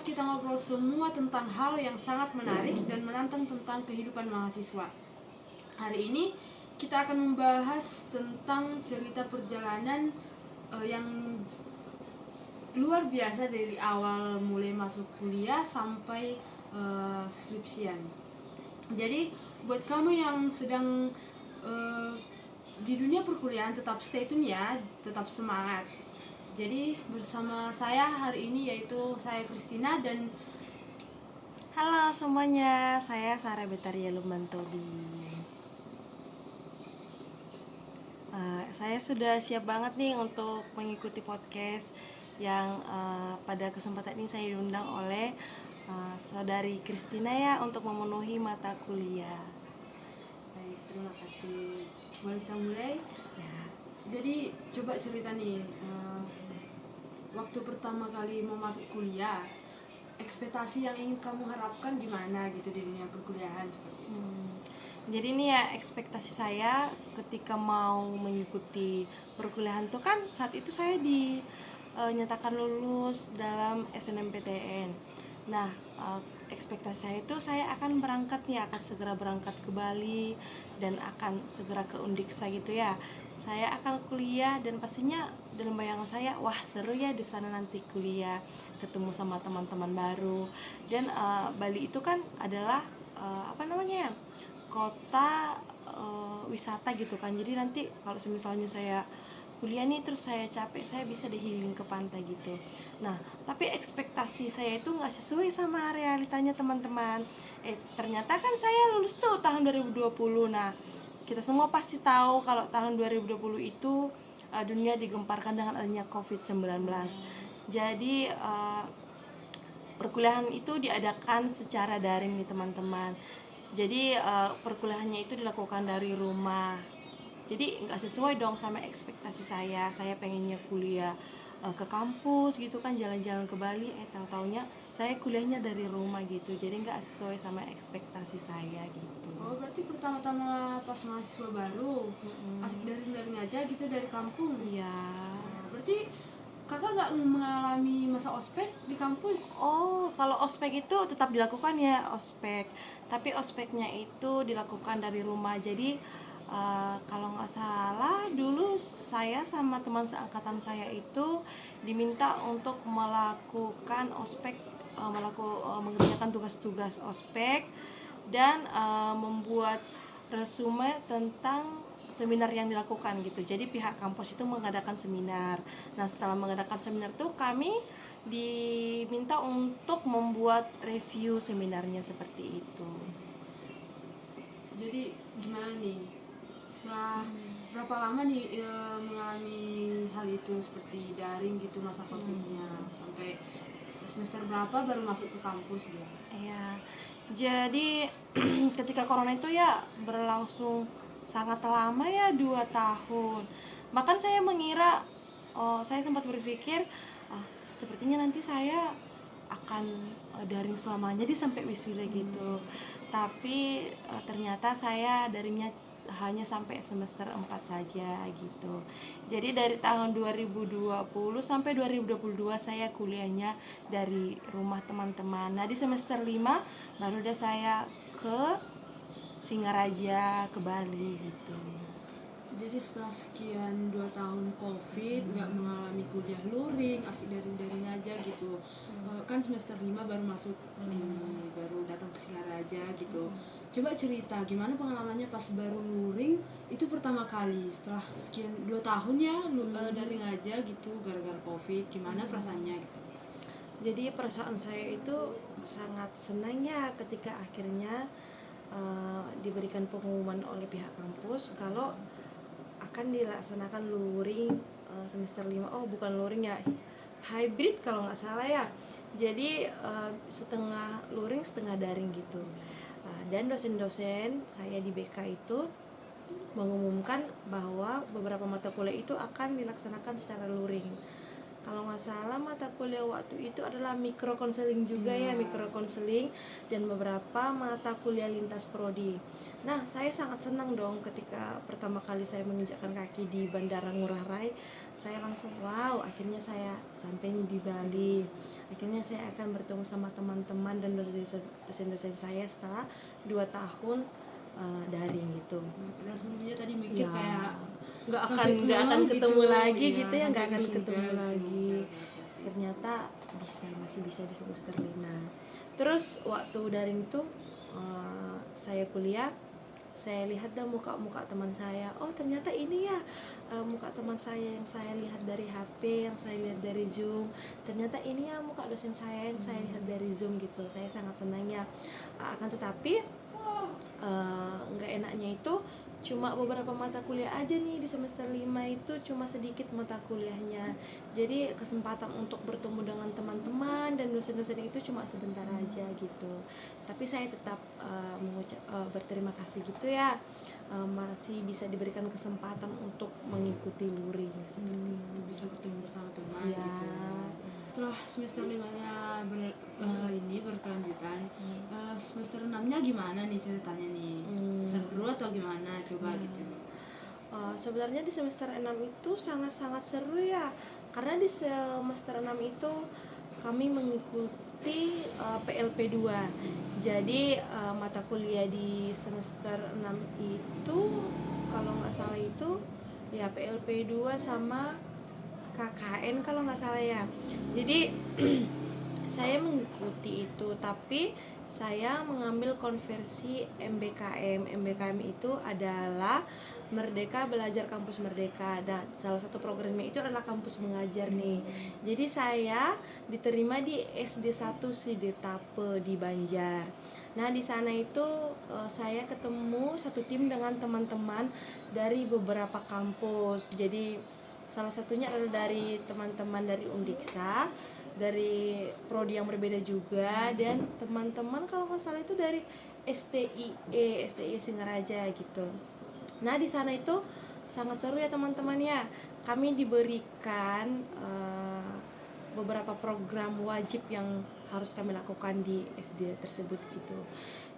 kita ngobrol semua tentang hal yang sangat menarik dan menantang tentang kehidupan mahasiswa. Hari ini kita akan membahas tentang cerita perjalanan yang luar biasa dari awal mulai masuk kuliah sampai skripsian. Jadi buat kamu yang sedang di dunia perkuliahan, tetap stay tune ya, tetap semangat. Jadi bersama saya hari ini yaitu saya Christina dan halo semuanya, saya Sarah Betaria Lumantobi. Saya sudah siap banget nih untuk mengikuti podcast yang pada kesempatan ini saya diundang oleh saudari Christina ya untuk memenuhi mata kuliah. baik, terima kasih. Boleh kita mulai? Ya. Jadi coba cerita nih, waktu pertama kali mau masuk kuliah, ekspektasi yang ingin kamu harapkan gimana gitu di dunia perkuliahan seperti itu. Jadi ini ya ekspektasi saya ketika mau mengikuti perkuliahan tuh kan saat itu saya dinyatakan lulus dalam SNMPTN. Nah, ekspektasi saya itu saya akan berangkat nih, akan segera berangkat ke Bali dan akan segera ke Undiksa gitu ya. Saya akan kuliah dan pastinya dalam bayangan saya, wah seru ya di sana nanti kuliah, ketemu sama teman-teman baru. Dan Bali itu kan adalah kota wisata gitu kan. Jadi nanti kalau misalnya saya kuliah nih terus saya capek, saya bisa healing ke pantai gitu. Nah, tapi ekspektasi saya itu nggak sesuai sama realitanya teman-teman. Ternyata kan saya lulus tuh tahun 2020. Nah, kita semua pasti tahu kalau tahun 2020 itu dunia digemparkan dengan adanya COVID-19. Jadi perkuliahan itu diadakan secara daring nih teman-teman. Jadi perkuliahannya itu dilakukan dari rumah. Jadi nggak sesuai dong sama ekspektasi saya. Saya pengennya kuliah ke kampus gitu kan, jalan-jalan ke Bali. Tahu-taunya saya kuliahnya dari rumah gitu. Jadi nggak sesuai sama ekspektasi saya gitu. Oh, berarti pertama-tama pas mahasiswa baru asik daring-daring aja gitu dari kampung. Iya. Berarti kakak nggak mengalami masa ospek di kampus? Oh, kalau ospek itu tetap dilakukan ya ospek. Tapi ospeknya itu dilakukan dari rumah. Jadi kalau nggak salah dulu saya sama teman seangkatan saya itu diminta untuk melakukan ospek, mengerjakan tugas-tugas ospek dan membuat resume tentang seminar yang dilakukan gitu. Jadi pihak kampus itu mengadakan seminar. Nah, setelah mengadakan seminar itu kami diminta untuk membuat review seminarnya seperti itu. Jadi gimana nih? Setelah berapa lama nih mengalami hal itu seperti daring gitu masa COVID-nya? Sampai semester berapa baru masuk ke kampus ya? Iya. Jadi ketika corona itu ya berlangsung sangat lama ya, 2 tahun. Bahkan saya mengira, saya sempat berpikir sepertinya nanti saya akan daring selamanya sampai wisuda gitu. Tapi ternyata saya daringnya hanya sampai semester 4 saja gitu. Jadi dari tahun 2020 sampai 2022 saya kuliahnya dari rumah teman-teman. Nah, di semester 5 baru deh saya ke Singaraja, ke Bali gitu. Jadi setelah sekian 2 tahun COVID, nggak mengalami kuliah luring, asik daring-daring aja gitu. Kan semester 5 baru masuk ini, baru datang ke Singaraja gitu. Coba cerita gimana pengalamannya pas baru luring itu pertama kali setelah sekian 2 tahun ya daring aja gitu gara-gara COVID. Gimana perasaannya gitu? Jadi perasaan saya itu sangat senang ya ketika akhirnya diberikan pengumuman oleh pihak kampus kalau akan dilaksanakan luring semester 5. Oh, bukan luring ya, hybrid kalau nggak salah ya. Jadi setengah luring setengah daring gitu. Dan dosen-dosen saya di BK itu mengumumkan bahwa beberapa mata kuliah itu akan dilaksanakan secara luring. Kalau nggak salah mata kuliah waktu itu adalah mikro konseling juga ya, mikro konseling dan beberapa mata kuliah lintas prodi. Nah, saya sangat senang dong ketika pertama kali saya menginjakkan kaki di Bandara Ngurah Rai. saya langsung wow, akhirnya saya sampai di Bali. Akhirnya saya akan bertemu sama teman-teman dan dosen-dosen saya setelah 2 tahun daring gitu. Padahal sebelumnya tadi mikir Ya, kayak nggak sampai akan pulang ketemu gitu, lagi iya, gitu ya, nggak sampai akan wisuda ketemu gitu. lagi. Oke, oke. Ternyata masih bisa di semester 5. Terus waktu daring itu saya kuliah, saya lihat dah muka-muka teman saya. Oh ternyata ini ya muka teman saya yang saya lihat dari HP, yang saya lihat dari Zoom. Ternyata ini ya muka dosen saya yang saya lihat dari Zoom gitu. Saya sangat senang ya. Akan tetapi nggak enaknya itu cuma beberapa mata kuliah aja nih di semester 5 itu, cuma sedikit mata kuliahnya. Jadi kesempatan untuk bertemu dengan teman-teman dan dosen-dosen itu cuma sebentar aja gitu. Tapi saya tetap berterima kasih gitu ya, masih bisa diberikan kesempatan untuk mengikuti luring seperti itu. Bisa bertemu bersama teman Ya. gitu. Setelah semester 5-nya ini berkelanjutan, semester 6-nya gimana nih ceritanya nih? Seru atau gimana? Coba gitu. Sebenarnya di semester 6 itu sangat-sangat seru ya, karena di semester 6 itu kami mengikuti PLP 2. Jadi mata kuliah di semester 6 itu kalau nggak salah itu ya PLP 2 sama KKN kalau nggak salah ya. Jadi saya mengikuti itu, tapi saya mengambil konversi MBKM. MBKM itu adalah Merdeka Belajar Kampus Merdeka. Dan salah satu programnya itu adalah kampus mengajar nih. Jadi saya diterima di SD 1 Sidetape di Banjar. Nah di sana itu saya ketemu satu tim dengan teman-teman dari beberapa kampus. Jadi salah satunya adalah dari teman-teman dari Undiksa, dari prodi yang berbeda juga, dan teman-teman kalau nggak salah itu dari STIE Singaraja gitu. Nah di sana itu sangat seru ya teman-teman ya. Kami diberikan beberapa program wajib yang harus kami lakukan di SD tersebut gitu.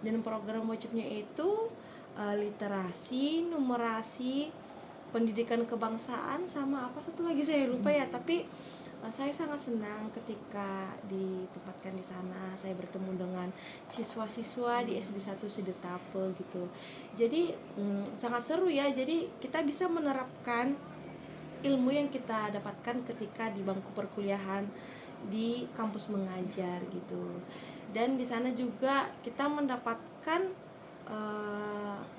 Dan program wajibnya itu literasi, numerasi, pendidikan kebangsaan, sama apa satu lagi saya lupa ya. Tapi saya sangat senang ketika ditempatkan di sana. Saya bertemu dengan siswa-siswa di SD 1 Sidetape gitu. Jadi sangat seru ya. Jadi kita bisa menerapkan ilmu yang kita dapatkan ketika di bangku perkuliahan di kampus mengajar gitu. Dan di sana juga kita mendapatkan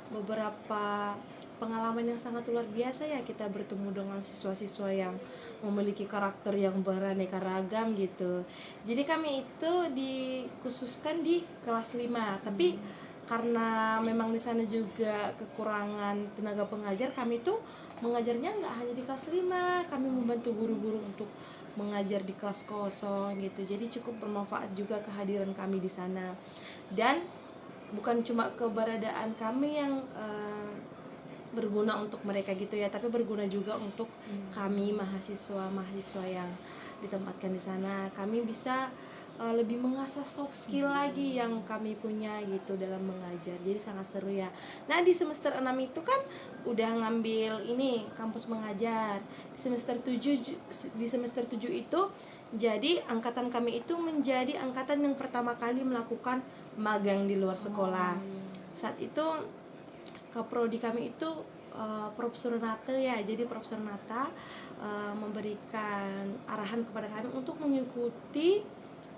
beberapa pengalaman yang sangat luar biasa ya. Kita bertemu dengan siswa-siswa yang memiliki karakter yang beraneka ragam gitu. Jadi kami itu dikhususkan di kelas 5, tapi karena memang di sana juga kekurangan tenaga pengajar, kami tuh mengajarnya nggak hanya di kelas 5, kami membantu guru-guru untuk mengajar di kelas kosong gitu. Jadi cukup bermanfaat juga kehadiran kami di sana. Dan bukan cuma keberadaan kami yang berguna untuk mereka gitu ya, tapi berguna juga untuk kami mahasiswa yang ditempatkan di sana. Kami bisa lebih mengasah soft skill lagi yang kami punya gitu dalam mengajar. Jadi sangat seru ya. Nah di semester 6 itu kan udah ngambil ini kampus mengajar. Di semester 7 itu jadi angkatan kami itu menjadi angkatan yang pertama kali melakukan magang di luar sekolah. Saat itu kaprodi kami itu Profesor Nata ya. Jadi Profesor Nata memberikan arahan kepada kami untuk mengikuti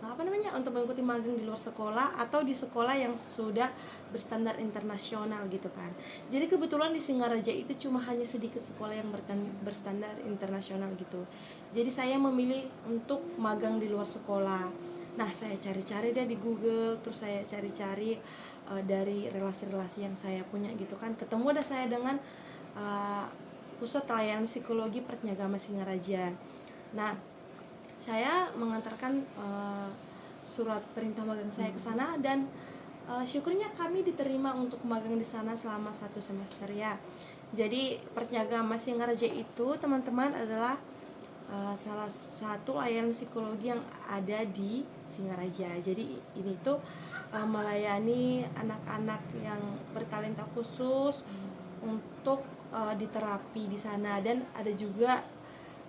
magang di luar sekolah atau di sekolah yang sudah berstandar internasional gitu kan. Jadi kebetulan di Singaraja itu cuma hanya sedikit sekolah yang berstandar internasional gitu. Jadi saya memilih untuk magang di luar sekolah. Nah saya cari-cari deh di Google, terus saya cari-cari dari relasi-relasi yang saya punya gitu kan. Ketemu dah saya dengan Pusat Layanan Psikologi Pratnyagama Singaraja. Nah saya mengantarkan surat perintah magang saya ke sana, dan syukurnya kami diterima untuk magang di sana selama 1 semester ya. Jadi Pratnyagama Singaraja itu teman-teman adalah salah satu layanan psikologi yang ada di Singaraja. Jadi ini tuh melayani anak-anak yang bertalenta khusus untuk diterapi di sana, dan ada juga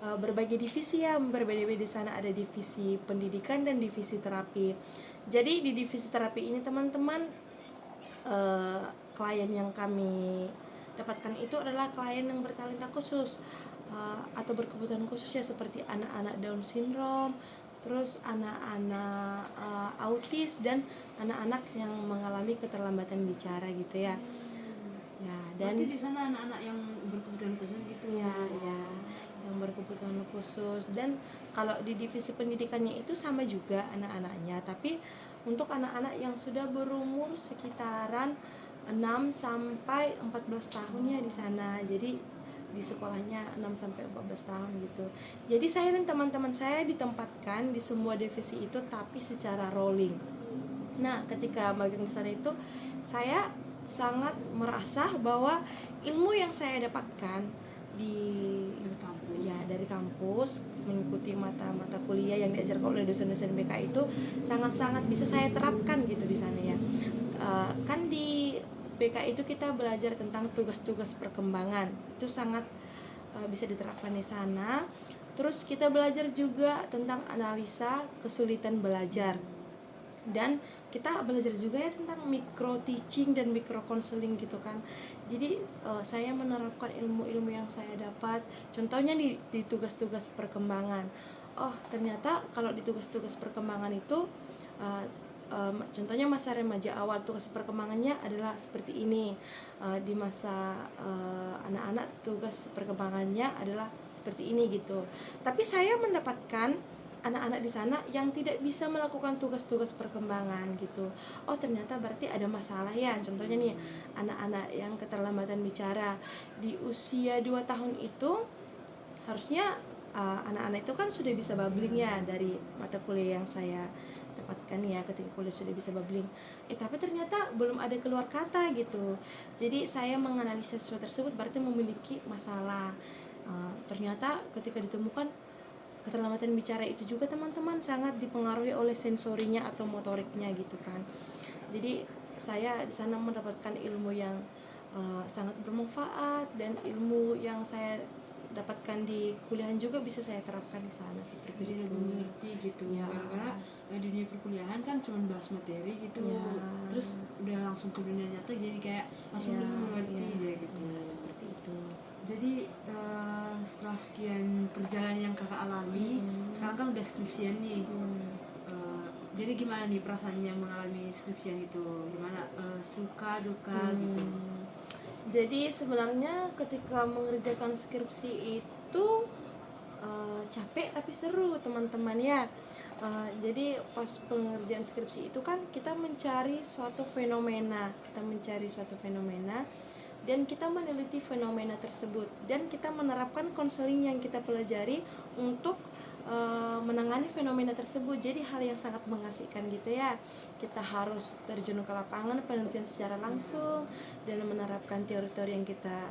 berbagai divisi ya, berbeda-beda. Di sana ada divisi pendidikan dan divisi terapi. Jadi di divisi terapi ini teman-teman, klien yang kami dapatkan itu adalah klien yang bertalenta khusus, atau berkebutuhan khusus ya, seperti anak-anak Down syndrome, terus anak-anak autis, dan anak-anak yang mengalami keterlambatan bicara gitu ya. Ya, dan Berarti di sana anak-anak yang berkebutuhan khusus gitu. ya, yang berkebutuhan khusus. Dan kalau di divisi pendidikannya itu sama juga anak-anaknya, tapi untuk anak-anak yang sudah berumur sekitaran 6 sampai 14 tahun ya di sana. Jadi di sekolahnya 6 sampai 14 tahun gitu. Jadi saya dan teman-teman saya ditempatkan di semua divisi itu, tapi secara rolling. Nah, ketika magang di sana itu saya sangat merasa bahwa ilmu yang saya dapatkan dari kampus mengikuti mata-mata kuliah yang diajarkan oleh dosen-dosen BK itu sangat-sangat bisa saya terapkan gitu di sana ya. Kan di BK itu kita belajar tentang tugas-tugas perkembangan, itu sangat bisa diterapkan di sana. Terus kita belajar juga tentang analisa kesulitan belajar, dan kita belajar juga ya tentang micro teaching dan micro counseling gitu kan. Jadi saya menerapkan ilmu-ilmu yang saya dapat, contohnya di tugas-tugas perkembangan. Oh, ternyata kalau di tugas-tugas perkembangan itu contohnya masa remaja awal, tugas perkembangannya adalah seperti ini. Di masa anak-anak, tugas perkembangannya adalah seperti ini gitu. Tapi saya mendapatkan anak-anak di sana yang tidak bisa melakukan tugas-tugas perkembangan gitu. Oh, ternyata berarti ada masalah ya. Contohnya nih, anak-anak yang keterlambatan bicara di usia 2 tahun itu harusnya anak-anak itu kan sudah bisa babbling ya, dari mata kuliah yang saya dapatkan ya, ketika kuliah sudah bisa babbling. Tapi ternyata belum ada keluar kata gitu. Jadi saya menganalisa siswa tersebut berarti memiliki masalah. Ternyata ketika ditemukan keterlambatan bicara itu juga teman-teman sangat dipengaruhi oleh sensorinya atau motoriknya gitu kan. Jadi saya di sana mendapatkan ilmu yang sangat bermanfaat, dan ilmu yang saya dapatkan di kuliahan juga bisa saya terapkan di sana seperti Jadi itu. lebih mengerti gitu Ya. karena dunia perkuliahan kan cuma bahas materi gitu Ya. terus udah langsung ke dunia nyata, jadi kayak langsung lebih mengerti aja gitu. Seperti itu. Jadi setelah sekian perjalanan yang kakak alami, sekarang kan udah skripsian nih. Jadi gimana nih perasaannya mengalami skripsian itu? Gimana suka duka gitu? Jadi sebenarnya ketika mengerjakan skripsi itu capek tapi seru teman-teman ya. Jadi pas pengerjaan skripsi itu kan kita mencari suatu fenomena, dan kita meneliti fenomena tersebut, dan kita menerapkan konseling yang kita pelajari untuk menangani fenomena tersebut. Jadi hal yang sangat mengasihkan gitu ya. Kita harus terjun ke lapangan, penelitian secara langsung, dan menerapkan teori-teori yang kita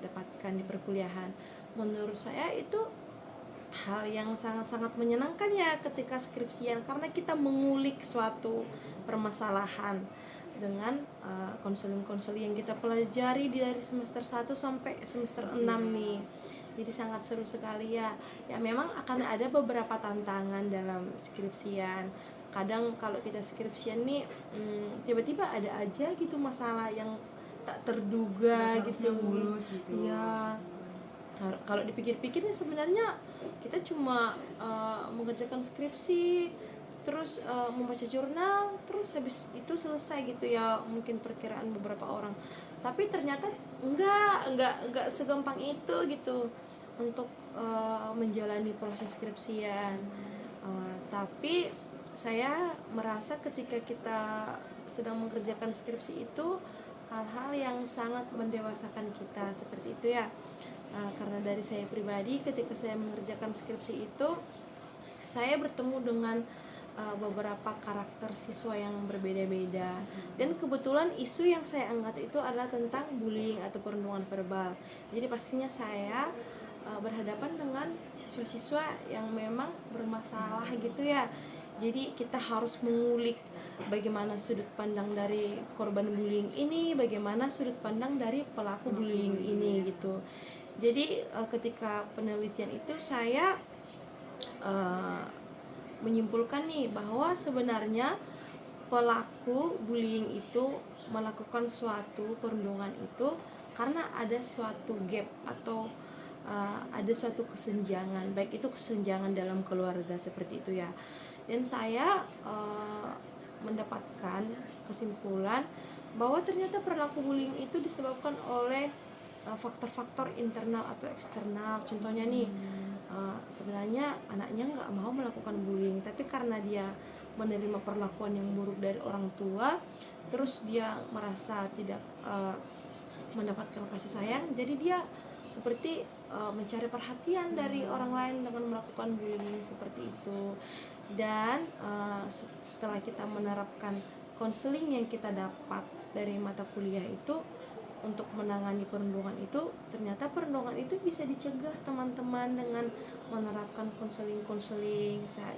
dapatkan di perkuliahan. Menurut saya itu hal yang sangat-sangat menyenangkan ya ketika skripsian, karena kita mengulik suatu permasalahan dengan konseling-konseling yang kita pelajari dari semester 1 sampai semester 6 nih. Jadi sangat seru sekali ya. Ya memang akan ada beberapa tantangan dalam skripsian. Kadang kalau kita skripsian nih tiba-tiba ada aja gitu masalah yang tak terduga gitu. Mulus gitu. Ya. Kalau dipikir-pikir sebenarnya kita cuma mengerjakan skripsi, terus membaca jurnal, terus habis itu selesai gitu ya, mungkin perkiraan beberapa orang. Tapi ternyata enggak segampang itu gitu untuk menjalani proses skripsian. Tapi saya merasa ketika kita sedang mengerjakan skripsi itu hal-hal yang sangat mendewasakan kita seperti itu ya. Karena dari saya pribadi ketika saya mengerjakan skripsi itu saya bertemu dengan beberapa karakter siswa yang berbeda-beda, dan kebetulan isu yang saya angkat itu adalah tentang bullying atau perundungan verbal. Jadi pastinya saya berhadapan dengan siswa-siswa yang memang bermasalah gitu ya. Jadi kita harus mengulik bagaimana sudut pandang dari korban bullying ini, bagaimana sudut pandang dari pelaku bullying ini gitu. Jadi ketika penelitian itu saya menyimpulkan nih bahwa sebenarnya pelaku bullying itu melakukan suatu perundungan itu karena ada suatu gap atau ada suatu kesenjangan, baik itu kesenjangan dalam keluarga seperti itu ya. Dan saya mendapatkan kesimpulan bahwa ternyata perilaku bullying itu disebabkan oleh faktor-faktor internal atau eksternal. Contohnya nih, sebenarnya anaknya nggak mau melakukan bullying, tapi karena dia menerima perlakuan yang buruk dari orang tua, terus dia merasa tidak mendapatkan kasih sayang, jadi dia seperti mencari perhatian dari orang lain dengan melakukan bullying seperti itu. Dan setelah kita menerapkan konseling yang kita dapat dari mata kuliah itu untuk menangani perundungan itu, ternyata perundungan itu bisa dicegah teman-teman dengan menerapkan konseling.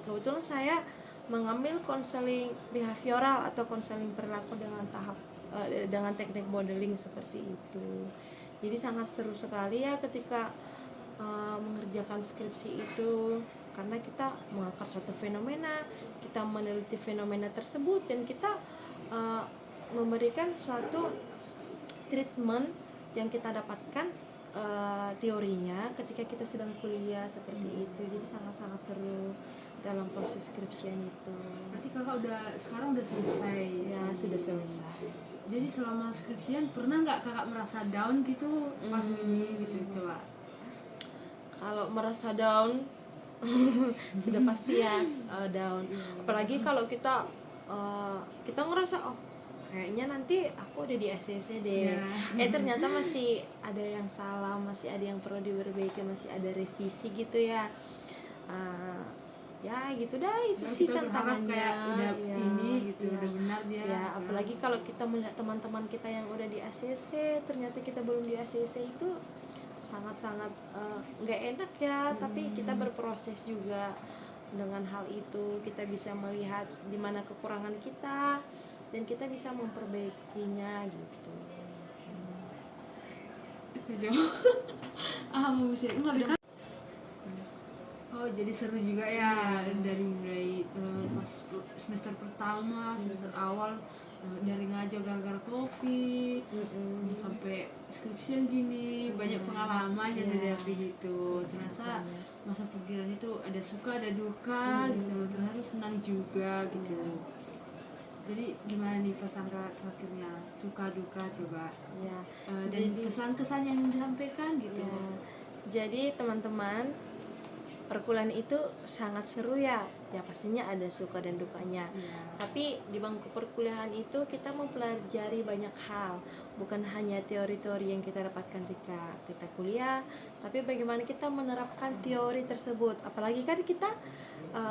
Kebetulan saya mengambil konseling behavioral atau konseling perilaku dengan teknik modeling seperti itu. Jadi sangat seru sekali ya ketika mengerjakan skripsi itu, karena kita mengangkat suatu fenomena, kita meneliti fenomena tersebut, dan kita memberikan suatu treatment yang kita dapatkan teorinya ketika kita sedang kuliah seperti itu. Jadi sangat-sangat seru dalam proses skripsian itu. Berarti kakak sekarang udah selesai? Ya, sudah selesai. Jadi selama skripsian pernah nggak kakak merasa down gitu pas ini gitu? Coba. Kalau merasa down sudah pasti ya down. Apalagi kalau kita ngerasa kayaknya nanti aku udah di ACC deh, ternyata masih ada yang salah, masih ada yang perlu diperbaiki, masih ada revisi gitu ya. Ya gitu dah, itu Ya, sih kita tantangannya kayak udah ya, ini gitu, ya. udah benar dia ya, apalagi kalau kita melihat teman-teman kita yang udah di ACC, ternyata kita belum di ACC, itu sangat-sangat nggak enak ya. Tapi kita berproses juga dengan hal itu, kita bisa melihat di mana kekurangan kita dan kita bisa memperbaikinya gitu. itu coba. Musik nggak. Oh, jadi seru juga ya, dari mulai pas semester pertama, semester awal dari ngajar gara-gara COVID sampai skripsian gini, banyak pengalaman yang dihadapi gitu. Ternyata masa perkuliahan itu ada suka ada duka gitu, ternyata senang juga gitu. Jadi gimana nih perasaan kakak terakhirnya, suka duka coba Ya, dan kesan-kesan yang disampaikan gitu. Ya, jadi teman-teman, perkuliahan itu sangat seru ya pastinya ada suka dan dukanya. Tapi di bangku perkuliahan itu kita mempelajari banyak hal, bukan hanya teori-teori yang kita dapatkan ketika kita kuliah, tapi bagaimana kita menerapkan teori tersebut. Apalagi kan kita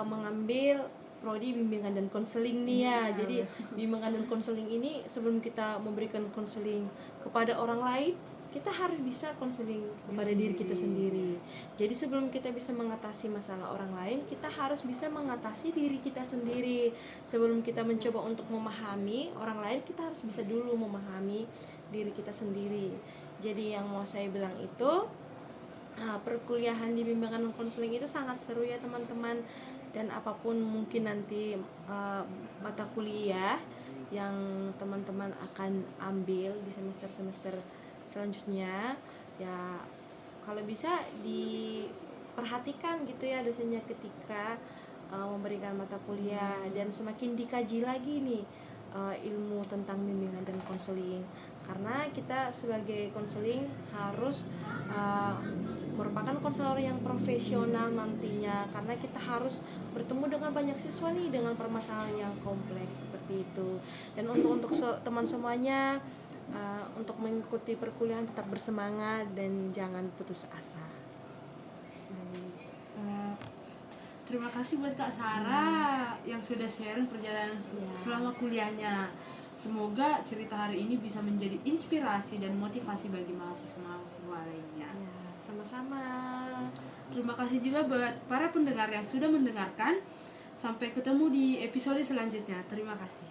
mengambil prodi bimbingan dan konseling nih ya. Jadi bimbingan dan konseling ini, sebelum kita memberikan konseling kepada orang lain, kita harus bisa konseling kepada diri kita sendiri. Jadi sebelum kita bisa mengatasi masalah orang lain, kita harus bisa mengatasi diri kita sendiri. Sebelum kita mencoba untuk memahami orang lain, kita harus bisa dulu memahami diri kita sendiri. Jadi yang mau saya bilang itu, perkuliahan di bimbingan dan konseling itu sangat seru ya teman-teman. Dan apapun mungkin nanti mata kuliah yang teman-teman akan ambil di semester-semester selanjutnya, ya kalau bisa diperhatikan gitu ya dosennya ketika memberikan mata kuliah, dan semakin dikaji lagi nih ilmu tentang bimbingan dan konseling, karena kita sebagai konseling harus merupakan konselor yang profesional nantinya, karena kita harus bertemu dengan banyak siswa nih dengan permasalahan yang kompleks seperti itu. Dan untuk teman semuanya, untuk mengikuti perkuliahan tetap bersemangat dan jangan putus asa. Terima kasih buat Kak Sarah yang sudah sharing perjalanan selama kuliahnya. Semoga cerita hari ini bisa menjadi inspirasi dan motivasi bagi mahasiswa-mahasiswa lainnya. Sama-sama. Terima kasih juga buat para pendengar yang sudah mendengarkan. Sampai ketemu di episode selanjutnya. Terima kasih.